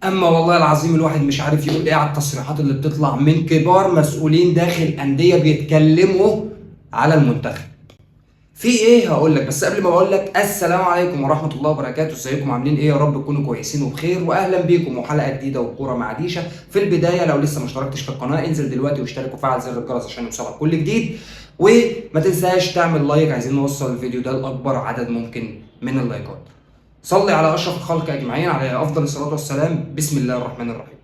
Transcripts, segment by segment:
اما والله العظيم الواحد مش عارف يقول ايه على التصريحات اللي بتطلع من كبار مسؤولين داخل انديه بيتكلموا على المنتخب. في ايه هقول لك، بس قبل ما اقول لك السلام عليكم ورحمه الله وبركاته، ازيكم عاملين ايه؟ يا رب تكونوا كويسين وبخير، واهلا بيكم وحلقه جديده وكوره مع ديشه. في البدايه لو لسه ما اشتركتش في القناه انزل دلوقتي واشترك وفعل زر الجرس عشان يوصلك كل جديد، وما تنساش تعمل لايك، عايزين نوصل الفيديو ده لاكبر عدد ممكن من اللايكات. صلي على اشرف الخلق اجمعين عليه افضل الصلاه والسلام. بسم الله الرحمن الرحيم.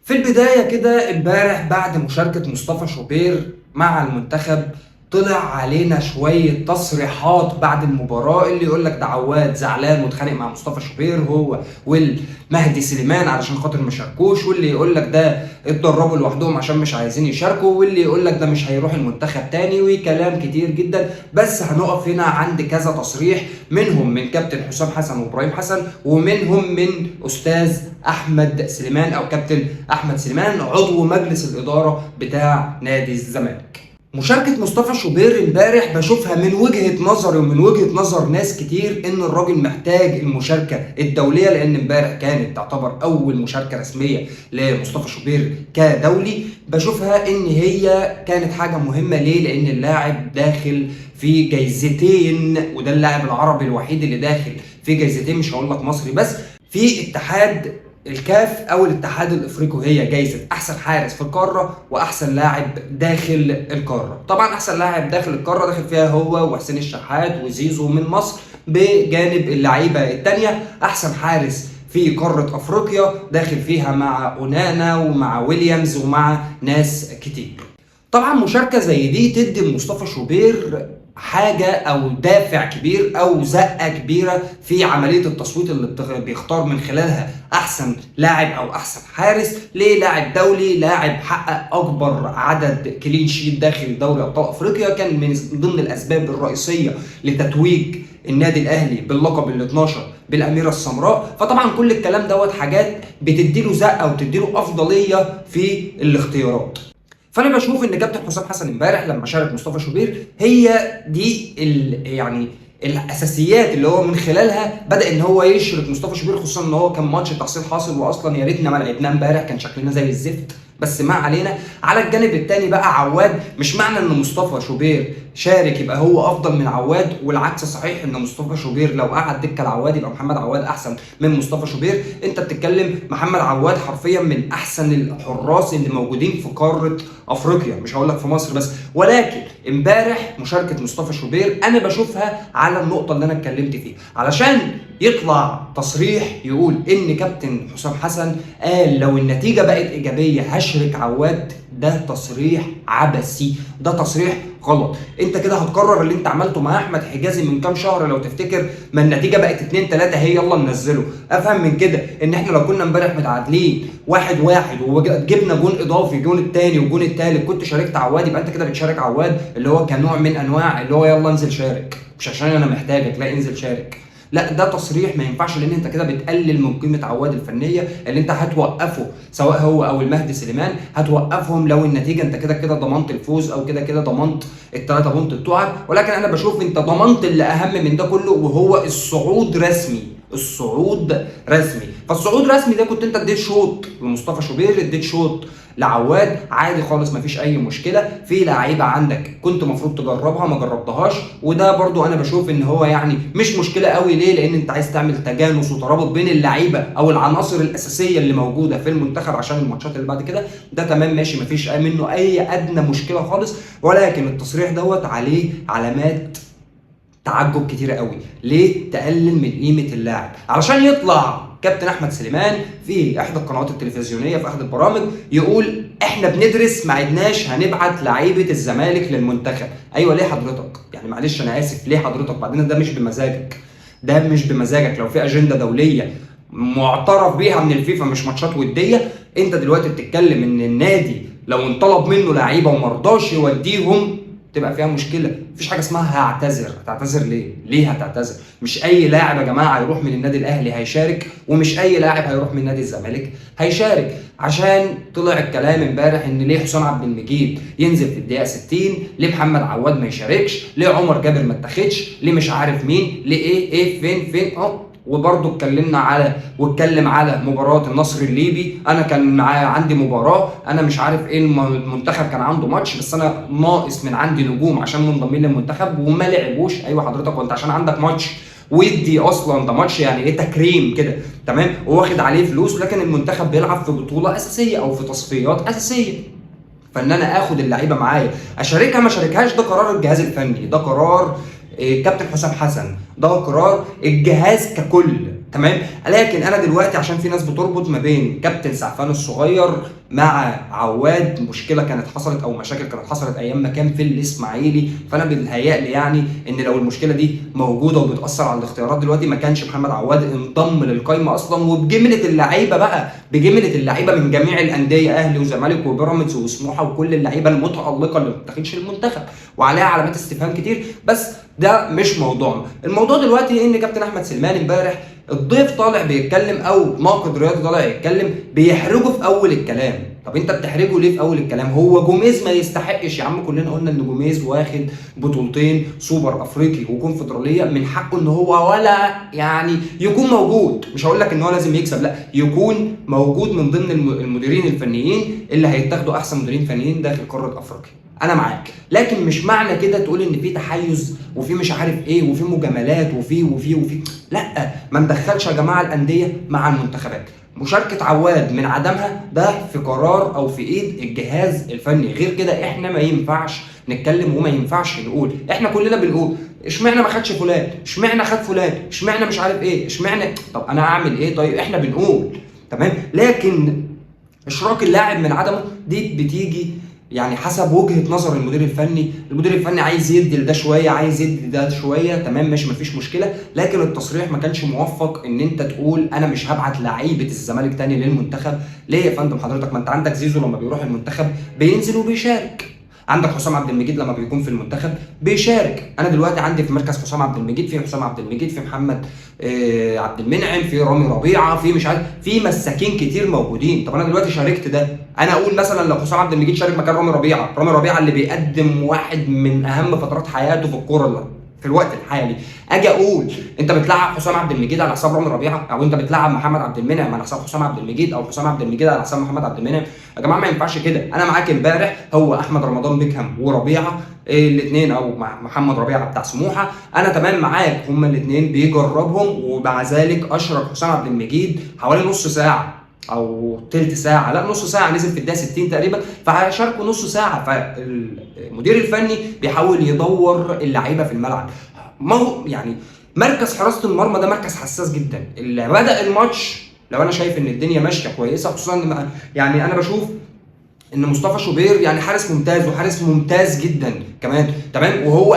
في البداية كده امبارح بعد مشاركة مصطفى شوبير مع المنتخب طلع علينا شوية تصريحات بعد المباراة، اللي يقول لك ده عواد زعلان واتخانق مع مصطفى شوبير هو والمهدي سليمان علشان خاطر ما شاركوش، واللي يقول لك ده اتدربوا لوحدهم عشان مش عايزين يشاركوا، واللي يقول لك ده مش هيروح المنتخب تاني، وكلام كتير جدا. بس هنقف هنا عند كذا تصريح، منهم من كابتن حسام حسن وابراهيم حسن، ومنهم من استاذ احمد سليمان او كابتن احمد سليمان عضو مجلس الاداره بتاع نادي الزمالك. مشاركة مصطفى شوبير امبارح بشوفها من وجهة نظري ومن وجهة نظر ناس كتير ان الراجل محتاج المشاركة الدولية، لان امبارح كانت تعتبر اول مشاركة رسمية لمصطفى شوبير كدولي. بشوفها ان هي كانت حاجة مهمة. ليه؟ لان اللاعب داخل في جايزتين، وده اللاعب العربي الوحيد اللي داخل في جايزتين، مش هقول لك مصري بس، في اتحاد الكاف او الاتحاد الافريقي، وهي جايزه احسن حارس في القاره واحسن لاعب داخل القاره. طبعا احسن لاعب داخل القاره داخل فيها هو وحسين الشحات وزيزو من مصر، بجانب اللعيبه الثانيه. احسن حارس في قاره افريقيا داخل فيها مع اونانا ومع ويليامز ومع ناس كتير. طبعا مشاركه زي دي تدي لمصطفى شوبير حاجه او دافع كبير او زقه كبيره في عمليه التصويت اللي بيختار من خلالها احسن لاعب او احسن حارس. ليه؟ لاعب دولي، لاعب حقق اكبر عدد كلين شيت داخل دوري ابطال افريقيا، كان من ضمن الاسباب الرئيسيه لتتويج النادي الاهلي باللقب ال 12 بالاميره السمراء. فطبعا كل الكلام دوت حاجات بتديله زقه وبتديله افضليه في الاختيارات. فانا بشوف ان كابتن حسام حسن امبارح لما شارك مصطفى شوبير هي دي يعني الاساسيات اللي هو من خلالها بدا ان هو يشرك مصطفى شوبير، خصوصا ان هو كان ماتش تحصيل حاصل، واصلا يا ريتنا ما لعبناه امبارح كان شكلنا زي الزفت، بس ما علينا. على الجانب الثاني بقى عواد، مش معنى ان مصطفى شوبير شارك يبقى هو افضل من عواد، والعكس صحيح، ان مصطفى شوبير لو قعد دكه لعواد يبقى محمد عواد احسن من مصطفى شوبير. انت بتتكلم محمد عواد حرفيا من احسن الحراس اللي موجودين في قاره افريقيا، مش هقول لك في مصر بس. ولكن امبارح مشاركه مصطفى شوبير انا بشوفها على النقطه اللي انا اتكلمت فيها، علشان يطلع تصريح يقول ان كابتن حسام حسن قال لو النتيجه بقت ايجابيه هشرك عواد. ده تصريح عبثي، ده تصريح غلط. انت كده هتكرر اللي انت عملته مع احمد حجازي من كام شهر لو تفتكر، ما النتيجه بقت 2-3 هي يلا ننزله. افهم من كده ان احنا لو كنا امبارح متعادلين 1-1 وجبنا جون اضافي، جون الثاني والجون الثالث، كنت شاركت عواد، يبقى انت كده بتشارك عواد اللي هو كنوع من انواع اللي هو يلا انزل شارك، مش عشان انا محتاجك، لا انزل شارك. لا، ده تصريح ما ينفعش، لان انت كده بتقلل من قيمه عواد الفنيه اللي انت هتوقفه، سواء هو او المهدي سليمان هتوقفهم لو النتيجه انت كده كده ضمنت الفوز، او كده كده ضمنت الثلاثه بونت بتوعك. ولكن انا بشوف انت ضمنت اللي اهم من ده كله، وهو الصعود رسمي. الصعود رسمي، فالصعود رسمي ده كنت انت اديت شوط لمصطفى شوبير، اديت شوط لعواد، عادي خالص مفيش اي مشكله. في لعيبه عندك كنت المفروض تجربها ما جربتهاش، وده برضو انا بشوف ان هو يعني مش مشكله قوي. ليه؟ لان انت عايز تعمل تجانس وترابط بين اللعيبه او العناصر الاساسيه اللي موجوده في المنتخب عشان الماتشات اللي بعد كده. ده تمام ماشي، مفيش منه اي ادنى مشكله خالص. ولكن التصريح دوت عليه علامات تعجب كتيره قوي. ليه؟ تقلل من قيمه اللاعب، علشان يطلع كابتن احمد سليمان في احدى القنوات التلفزيونيه في احدى البرامج يقول احنا بندرس، ما عدناش هنبعت لعيبه الزمالك للمنتخب. ايوه ليه حضرتك؟ يعني معلش انا اسف، ليه حضرتك؟ بعدين ده مش بمزاجك، ده مش بمزاجك. لو في اجنده دوليه معترف بيها من الفيفا، مش ماتشات وديه، انت دلوقتي بتتكلم ان النادي لو انطلب منه لعيبه ومرضاش يوديهم تبقى فيها مشكله. مفيش حاجه اسمها هعتذر. هتعتذر ليه؟ ليه هتعتذر؟ مش اي لاعب يا جماعه هيروح من النادي الاهلي هيشارك، ومش اي لاعب هيروح من نادي الزمالك هيشارك. عشان طلع الكلام امبارح ان ليه حسام عبد المجيد ينزل في الدقيقه 60، ليه محمد عواد ما يشاركش، ليه عمر جابر ما اتاخدش، ليه مش عارف مين، ليه ايه فين وبرضه اتكلم على مباراه النصر الليبي. انا كان عندي مباراه، انا مش عارف ايه، المنتخب كان عنده ماتش بس انا ناقص من عندي نجوم عشان منضمين للمنتخب وما لعبوش. ايوه حضرتك، وانت عشان عندك ماتش ودي اصلا ده ماتش يعني ايه، تكريم كده تمام، وواخد عليه فلوس، لكن المنتخب بيلعب في بطوله اساسيه او في تصفيات اساسيه، فان انا اخد اللعيبه معايا اشاركها ما اشاركهاش ده قرار الجهاز الفني، ده قرار كابتن حسام حسن، ده قرار الجهاز ككل تمام. لكن انا دلوقتي عشان في ناس بتربط ما بين كابتن سعفان الصغير مع عواد، مشكله كانت حصلت او مشاكل كانت حصلت ايام ما كان في الاسماعيلي، فانا بيتهيألي يعني ان لو المشكله دي موجوده وبتاثر على الاختيارات دلوقتي ما كانش محمد عواد انضم للقايمه اصلا، وبجمله اللعيبه بقى، بجمله اللعيبه من جميع الانديه، اهلي وزمالك وبيراميدز وسموحه وكل اللعيبه المتالقه اللي ما بتاخدش المنتخب وعليها علامات استفهام كتير. بس ده مش موضوعنا. الموضوع دلوقتي ان كابتن احمد سليمان امبارح الضيف طالع بيتكلم او ناقد رياضي طالع يتكلم بيحرجه في اول الكلام. طب انت بتحرجه ليه في اول الكلام؟ هو جوميز ما يستحقش يا عم؟ كلنا قلنا ان جوميز واخد بطولتين سوبر افريقي وكونفدراليه، من حقه ان هو ولا يعني يكون موجود. مش هقول لك ان هو لازم يكسب، لا، يكون موجود من ضمن المديرين الفنيين اللي هيتاخدوا احسن مديرين فنيين داخل قاره افريقيا. انا معاك، لكن مش معنى كده تقول ان في تحيز وفي مش عارف ايه وفي مجاملات وفي لا، ما ندخلش يا جماعه الانديه مع المنتخبات. مشاركه عواد من عدمها ده في قرار او في ايد الجهاز الفني، غير كده احنا ما ينفعش نتكلم وما ينفعش نقول. احنا كلنا بنقول اشمعنى ما خدش فلان، اشمعنى خد فلان، اشمعنى مش عارف ايه، اشمعنى. طب انا اعمل ايه؟ طيب احنا بنقول تمام، لكن اشراك اللاعب من عدمه دي بتيجي يعني حسب وجهه نظر المدير الفني. المدير الفني عايز يدي لده شويه، عايز يدي ده شويه، تمام ماشي مفيش مشكله، لكن التصريح ما كانش موفق ان انت تقول انا مش هبعت لعيبه الزمالك تاني للمنتخب. ليه يا فندم حضرتك؟ ما انت عندك زيزو لما بيروح المنتخب بينزل وبيشارك، عندك حسام عبد المجيد لما بيكون في المنتخب بيشارك. انا دلوقتي عندي في مركز حسام عبد المجيد في حسام عبد المجيد، في محمد عبد المنعم، في رامي ربيعه، في مش عارف، في مساكين كتير موجودين. طب انا دلوقتي شاركت ده، انا اقول مثلا لو حسام عبد المجيد شارك مكان رامي ربيعه، رامي ربيعه اللي بيقدم واحد من اهم فترات حياته في الكوره في الوقت الحالي، اجي اقول انت بتلعب حسام عبد المجيد على حساب رامي ربيعه، او انت بتلعب محمد عبد المنعم على حساب حسام عبد المجيد، او حسام عبد المجيد على حساب محمد عبد المنعم؟ يا جماعه ما ينفعش كده. انا معاك امبارح هو احمد رمضان بيكهام وربيعه الاثنين، او محمد ربيعه بتاع سموحه، انا تمام معاك، هما الاثنين بيجربهم، ومع ذلك اشرك حسام عبد المجيد حوالي نص ساعه او تلت ساعه، لا نص ساعه، نزل في الدقيقه 60 تقريبا، فهيشاركوا نص ساعه. فالمدير الفني بيحاول يدور اللعيبه في الملعب. ما هو يعني مركز حراسه المرمى ده مركز حساس جدا. اللي بدا الماتش لو انا شايف ان الدنيا ماشيه كويسه، خصوصا يعني انا بشوف ان مصطفى شوبير يعني حارس ممتاز وحارس ممتاز جدا كمان تمام، وهو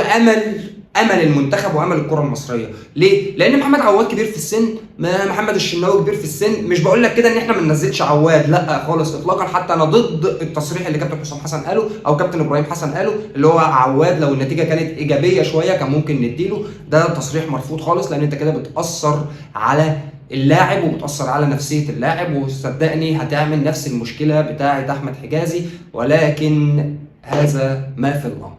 امل المنتخب وامل الكره المصريه. ليه؟ لان محمد عواد كبير في السن، محمد الشناوي كبير في السن. مش بقول لك كده ان احنا ما ننزلش عواد، لا خالص اطلاقا، حتى انا ضد التصريح اللي كابتن حسام حسن قاله او كابتن ابراهيم حسن قاله، اللي هو عواد لو النتيجه كانت ايجابيه شويه كان ممكن نديله. ده تصريح مرفوض خالص، لان انت كده بتاثر على اللاعب وبتاثر على نفسيه اللاعب، وصدقني هتعمل نفس المشكله بتاعه احمد حجازي، ولكن هذا ما في الامر.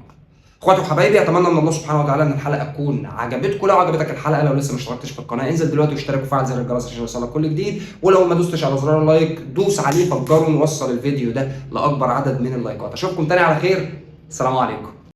اخواتي وحبايبي، اتمنى من الله سبحانه وتعالى ان الحلقه تكون عجبتكم. لو عجبتك الحلقه، لو لسه ما اشتركتش في القناه، انزل دلوقتي واشترك وفعل زر الجرس عشان يوصلك كل جديد، ولو ما دوستش على زرار اللايك دوس عليه، فجروا نوصل الفيديو ده لاكبر عدد من اللايكات. اشوفكم تاني على خير، السلام عليكم.